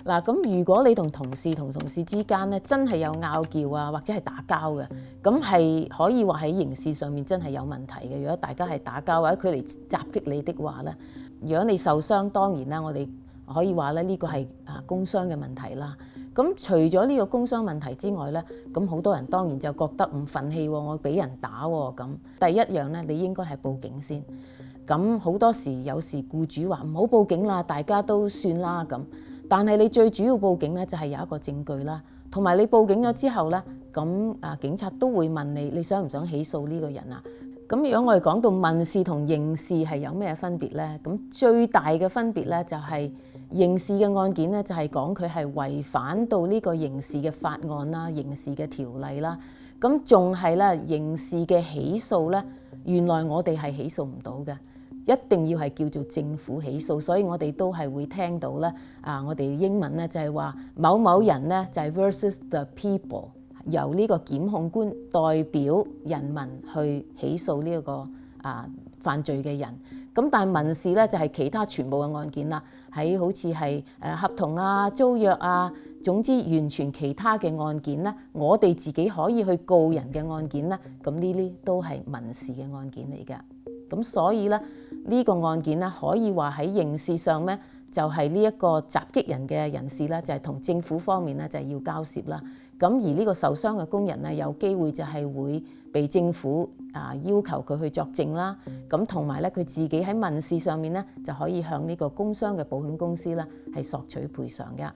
嗱，咁如果你同同事之間咧真係有拗撬啊，或者係打交嘅，咁係可以話喺刑事上面真係有問題嘅。如果大家係打交或者佢嚟襲擊你的話咧，如果你受傷，當然啦，我哋可以話咧呢個係工傷嘅問題啦。咁除咗呢個工傷問題之外咧，咁好多人當然就覺得唔憤氣喎，我俾人打喎咁。第一樣咧，你應該係報警先。咁好多時有時僱主話唔好報警啦，大家都算啦咁。但係你最主要報警咧，就係有一個證據啦，同埋你報警咗之後咧，咁警察都會問你，你想唔想起訴呢個人啊？咁如果我哋講到民事同刑事係有咩分別咧？咁最大嘅分別咧就係刑事嘅案件咧，就係講佢係違反到呢個刑事嘅法案啦、刑事嘅條例啦。咁仲係咧刑事嘅起訴咧，原來我哋係起訴唔到嘅。一定要係叫做政府起訴，所以我哋都係會聽到咧，我哋英文咧就係話某某人咧就係 versus the people， 由呢個檢控官代表人民去起訴呢一個犯罪嘅人。咁但係民事咧就係其他全部嘅案件啦，喺好似係合同啊、租約啊，總之完全其他嘅案件咧，我哋自己可以去告人嘅案件咧，咁呢啲都係民事嘅案件嚟嘅。咁所以咧，呢個案件咧可以話喺刑事上咧，就係呢一個襲擊人嘅人士咧，就係同政府方面咧就係要交涉啦。咁而呢個受傷嘅工人咧，有機會就係會被政府要求佢去作證啦。咁同埋咧，佢自己喺民事上面咧就可以向呢個工傷嘅保險公司咧係索取賠償嘅。